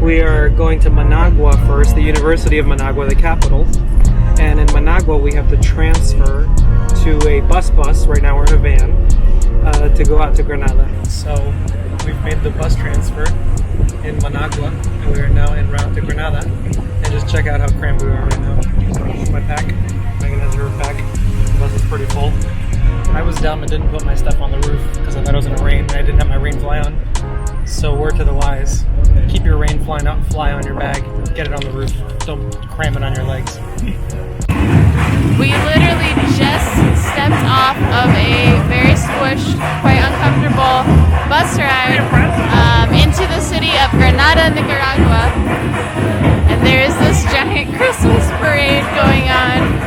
We are going to Managua first, the University of Managua, the capital. And in Managua, we have to transfer to a bus. Right now we're in a van to go out to Granada. So we've made the bus transfer in Managua, and we are now en route to Granada. And just check out how cramped we are right now. This is my pack. Megan has her pack. The bus is pretty full. I was dumb and didn't put my stuff on the roof because I thought it was gonna rain and I didn't have my rain fly on. So word to the wise, keep your rain fly on your bag, get it on the roof, don't cram it on your legs. We literally just stepped off of a very squished, quite uncomfortable bus ride into the city of Granada, Nicaragua. And there is this giant Christmas parade going on.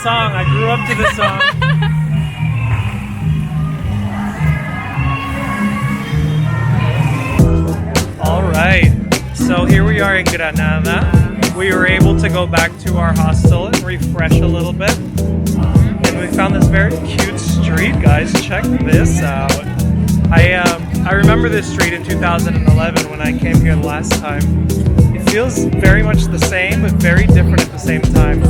I grew up to this song. Alright, so here we are in Granada. We were able to go back to our hostel and refresh a little bit. And we found this very cute street, guys. Check this out. I remember this street in 2011 when I came here the last time. It feels very much the same, but very different at the same time.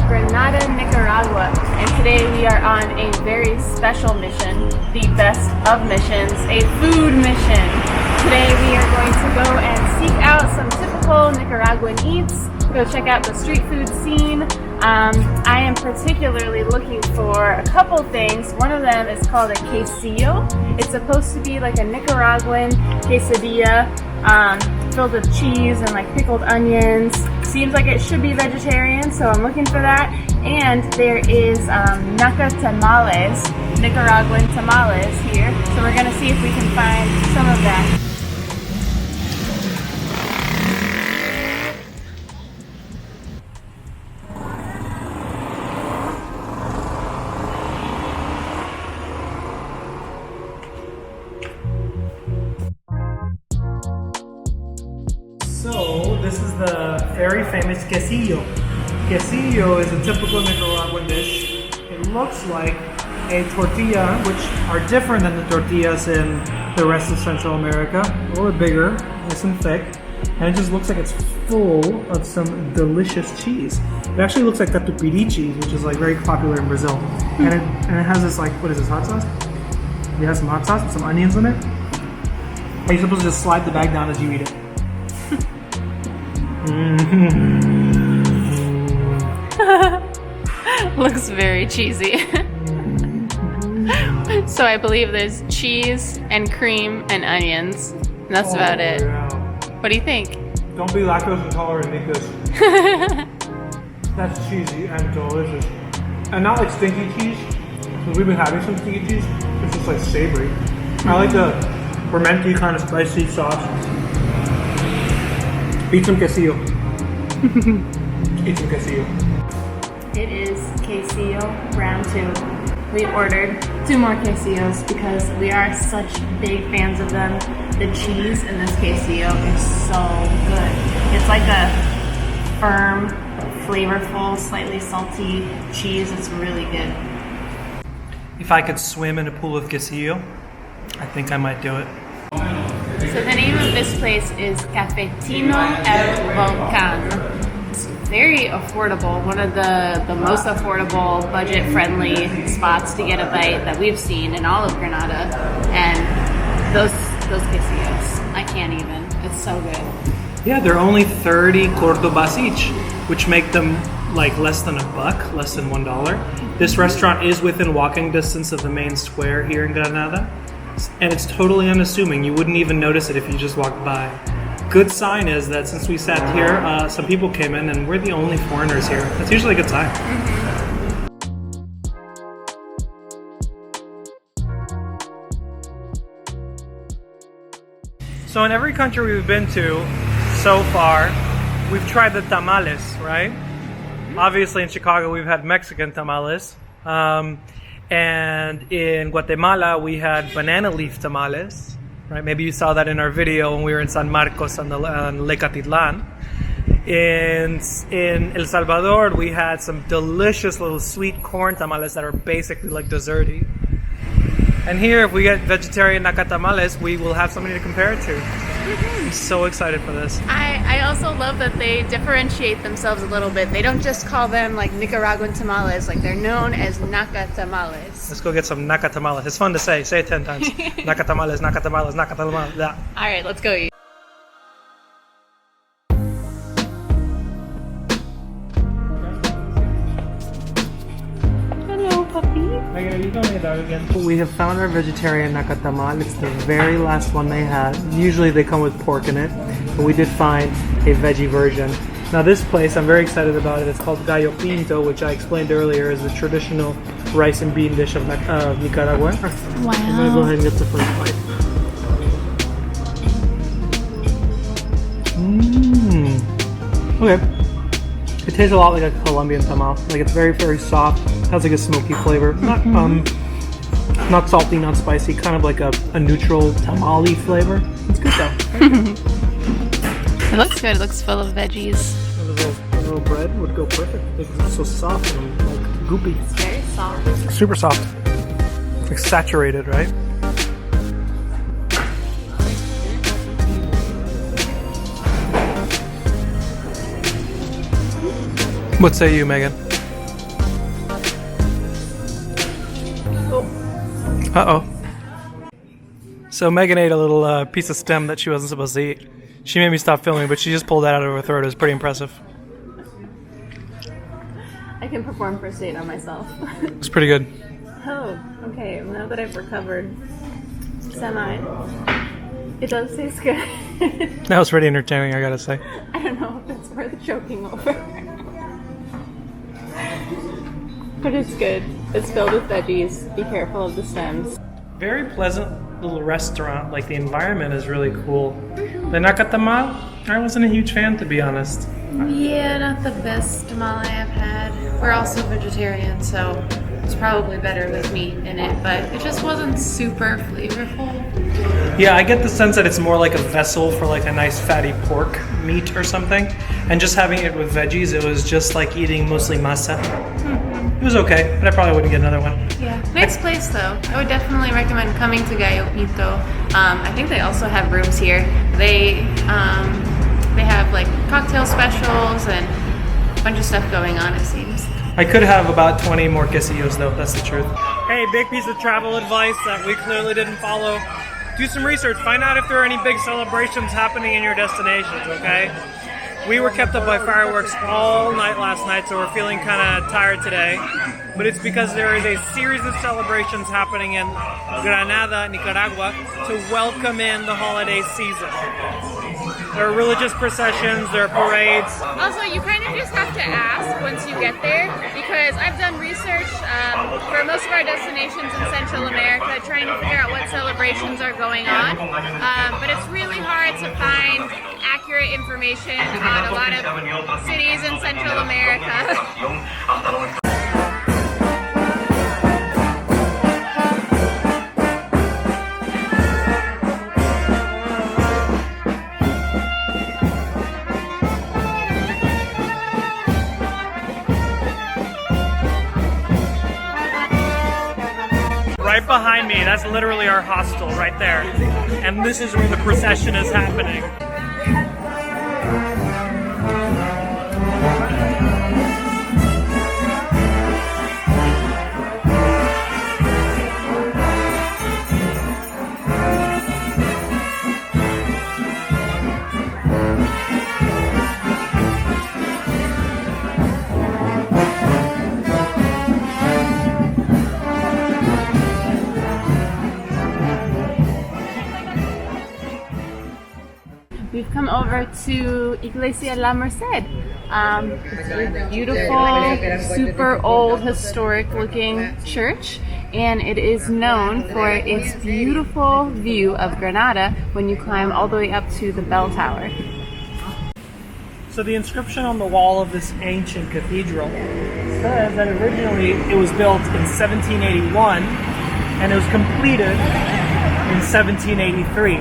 Granada, Nicaragua, and today we are on a very special mission, the best of missions, a food mission. Today we are going to go and seek out some typical Nicaraguan eats, go check out the street food scene. I am particularly looking for a couple things. One of them is called a quesillo. It's supposed to be like a Nicaraguan quesadilla, filled with cheese and like pickled onions. Seems like it should be vegetarian, so I'm looking for that. And there is tamales, Nicaraguan tamales here. So we're gonna see if we can find some of that. So this is the very famous quesillo. Quesillo is a typical Nicaraguan dish. It looks like a tortilla, which are different than the tortillas in the rest of Central America. A little bit bigger, nice and thick. And it just looks like it's full of some delicious cheese. It actually looks like catupiry cheese, which is like very popular in Brazil. And it has this like, what is this, hot sauce? It has some hot sauce with some onions in it. And you're supposed to just slide the bag down as you eat it. Looks very cheesy. So I believe there's cheese and cream and onions. And that's about it. Yeah. What do you think? Don't be lactose intolerant, eat this. That's cheesy and delicious. And not like stinky cheese, because we've been having some stinky cheese. It's just like savory. I like the fermenty kind of spicy sauce. Eat some quesillo. Eat some quesillo. It is quesillo round 2. We ordered 2 more quesillos because we are such big fans of them. The cheese in this quesillo is so good. It's like a firm, flavorful, slightly salty cheese. It's really good. If I could swim in a pool of quesillo, I think I might do it. So the name of this place is Cathedrals Volcano. It's very affordable, one of the most affordable, budget-friendly spots to get a bite that we've seen in all of Granada. And those quesillos, I can't even. It's so good. Yeah, they're only 30 Cordobas each, which make them like less than $1, less than $1. This restaurant is within walking distance of the main square here in Granada, and it's totally unassuming. You wouldn't even notice it if you just walked by. Good sign is that since we sat here, some people came in, and we're the only foreigners here. That's usually a good sign. So in every country we've been to so far, we've tried the tamales, right? Obviously in Chicago we've had Mexican tamales. And in Guatemala we had banana leaf tamales, right? Maybe you saw that in our video when we were in San Marcos on Lake Atitlan. In El Salvador we had some delicious little sweet corn tamales that are basically like desserty. And here, if we get vegetarian nacatamales, we will have something to compare it to. I'm so excited for this. I also love that they differentiate themselves a little bit. They don't just call them like Nicaraguan tamales, like they're known as nacatamales. Let's go get some nacatamales. It's fun to say. Say it 10 times. Nacatamales, nacatamales, nacatamales. Yeah. All right, let's go eat. We have found our vegetarian nacatamal. It's the very last one they had. Usually they come with pork in it, but we did find a veggie version. Now this place, I'm very excited about it. It's called gallo pinto, which I explained earlier is the traditional rice and bean dish of Nicaragua. Wow. I'm gonna go ahead and get the first bite. Okay. It tastes a lot like a Colombian tamal. Like it's very, very soft. Has like a smoky flavor. Not salty, not spicy. Kind of like a neutral tamale flavor. It's good though. It looks good. It looks full of veggies. A little bread would go perfect. It's so soft and like goopy. It's very soft. Super soft. Like saturated, right? What say you, Megan? Uh-oh. So Megan ate a little piece of stem that she wasn't supposed to eat. She made me stop filming, but she just pulled that out of her throat. It was pretty impressive. I can perform first aid on myself. It was pretty good. Oh, okay. Now that I've recovered semi, it does taste good. That was pretty entertaining, I gotta say. I don't know if it's worth choking over. But it's good. It's filled with veggies. Be careful of the stems. Very pleasant little restaurant. Like the environment is really cool. The nacatamal, I wasn't a huge fan, to be honest. Yeah, not the best tamale I've had. We're also vegetarian, so it's probably better with meat in it, but it just wasn't super flavorful. Yeah, I get the sense that it's more like a vessel for like a nice fatty pork meat or something. And just having it with veggies, it was just like eating mostly masa. It was okay, but I probably wouldn't get another one. Yeah, nice place though. I would definitely recommend coming to Gallo Pinto. I think they also have rooms here. They have like cocktail specials and a bunch of stuff going on, it seems. I could have about 20 more quesillos though, that's the truth. Hey, big piece of travel advice that we clearly didn't follow. Do some research, find out if there are any big celebrations happening in your destinations, okay? We were kept up by fireworks all night last night, so we're feeling kind of tired today. But it's because there is a series of celebrations happening in Granada, Nicaragua, to welcome in the holiday season. There are religious processions, there are parades. Also, you kind of just have to ask once you get there, because I've done research for most of our destinations in Central America, trying to figure out what celebrations are going on. But it's really hard to find accurate information on a lot of cities in Central America. Right behind me, that's literally our hostel right there. And this is where the procession is happening. over to Iglesia La Merced. It's a beautiful, super old, historic looking church, and it is known for its beautiful view of Granada when you climb all the way up to the bell tower. So the inscription on the wall of this ancient cathedral says that originally it was built in 1781 and it was completed in 1783.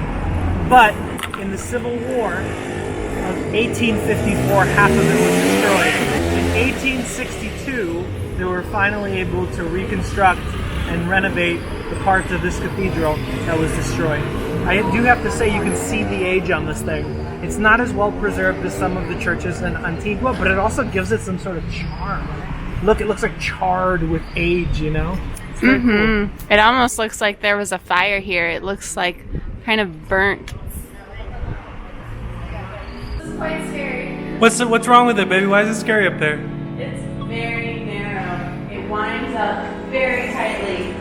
But in the Civil War of 1854, half of it was destroyed. In 1862, they were finally able to reconstruct and renovate the parts of this cathedral that was destroyed. I do have to say, you can see the age on this thing. It's not as well preserved as some of the churches in Antigua, but it also gives it some sort of charm. Look, it looks like charred with age, you know? It's very cool. It almost looks like there was a fire here. It looks like kind of burnt. It's quite scary. What's wrong with it, baby? Why is it scary up there? It's very narrow. It winds up very tightly.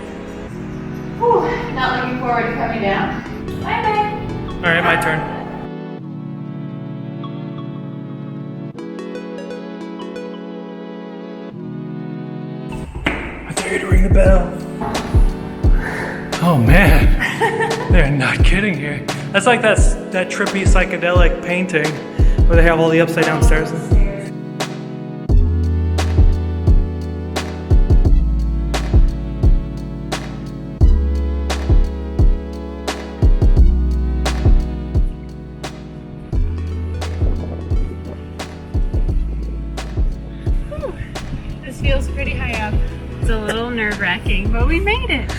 Whew, not looking forward to coming down. Bye bye. All right, my turn. I dare you to ring the bell. Oh man, they're not kidding here. That's like that trippy psychedelic painting where they have all the upside down stairs. This feels pretty high up. It's a little nerve-wracking, but we made it.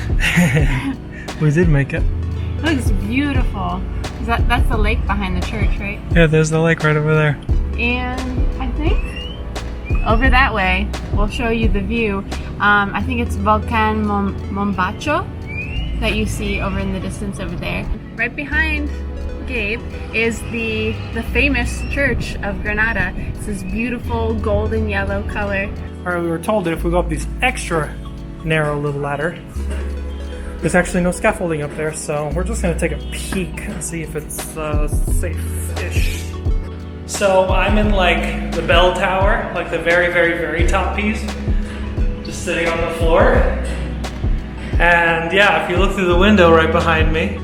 We did make it. Looks beautiful. That's the lake behind the church, right? Yeah, there's the lake right over there. And I think over that way, we'll show you the view. I think it's Volcano Mombacho that you see over in the distance over there. Right behind Gabe is the famous church of Granada. It's this beautiful golden yellow color. All right, we were told that if we go up these extra narrow little ladder, there's actually no scaffolding up there, so we're just gonna take a peek and see if it's safe-ish. So I'm in like the bell tower, like the very, very, very top piece, just sitting on the floor. And yeah, if you look through the window right behind me,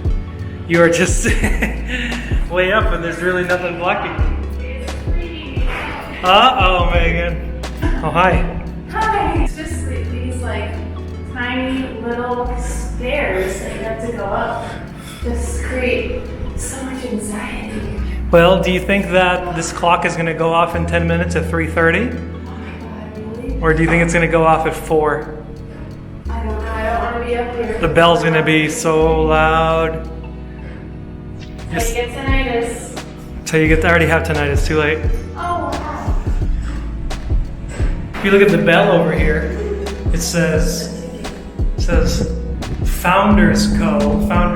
you are just way up and there's really nothing blocking you. Uh-oh, Megan. Oh, hi. Hi! It's just these like tiny little stairs that you have to go up. Just create so much anxiety. Well, do you think that this clock is going to go off in 10 minutes at 3:30? Really? Or do you think it's going to go off at 4? I don't know. I don't want to be up here. The bell's going to be so loud. I get tinnitus. So you already have tonight, it's too late. Oh, wow. If you look at the bell over here, it says Founders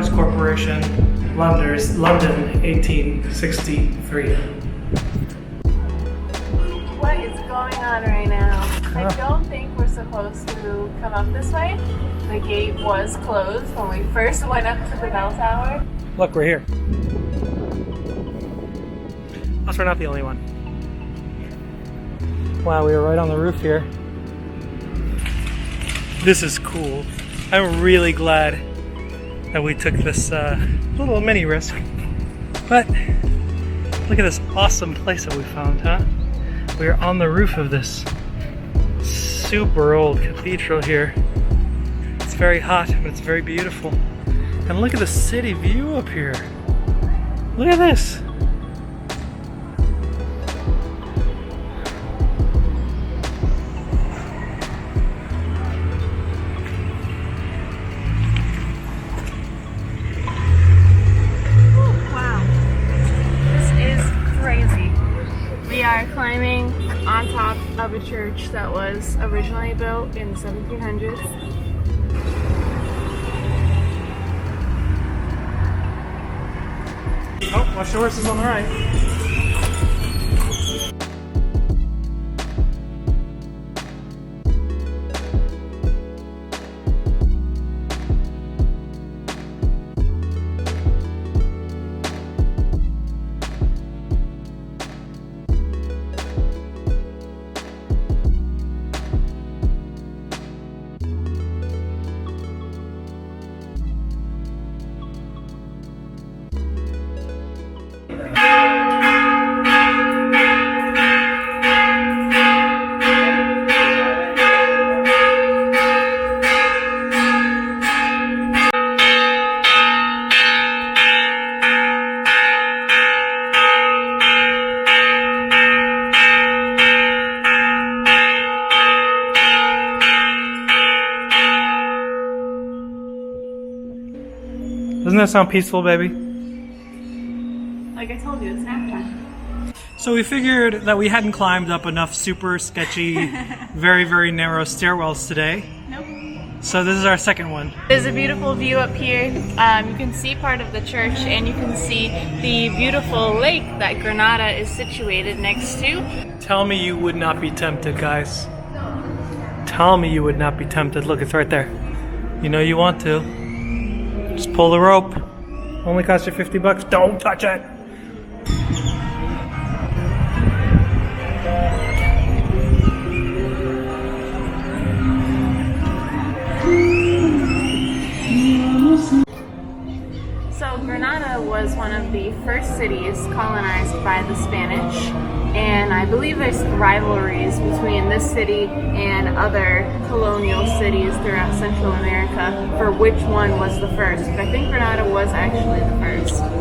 Corporation, London, 1863. What is going on right now? I don't think we're supposed to come up this way. The gate was closed when we first went up to the bell tower. Look, we're here. Plus, we're not the only one. Wow, we were right on the roof here. This is cool. I'm really glad that we took this little mini risk. But look at this awesome place that we found, huh? We're on the roof of this super old cathedral here. It's very hot, but it's very beautiful. And look at the city view up here. Look at this. Climbing on top of a church that was originally built in the 1700s. Oh, watch the horses on the right. Doesn't that sound peaceful, baby? Like I told you, it's nap time. So we figured that we hadn't climbed up enough super sketchy, very, very narrow stairwells today. Nope. So this is our second one. There's a beautiful view up here. You can see part of the church and you can see the beautiful lake that Granada is situated next to. Tell me you would not be tempted, guys. Tell me you would not be tempted. Look, it's right there. You know you want to. Just pull the rope. Only cost you $50. Don't touch it. So Granada was one of the first cities colonized by the Spanish, and I believe there's rivalries between this city and other colonial cities throughout Central America for which one was the first, but I think Granada was actually the first.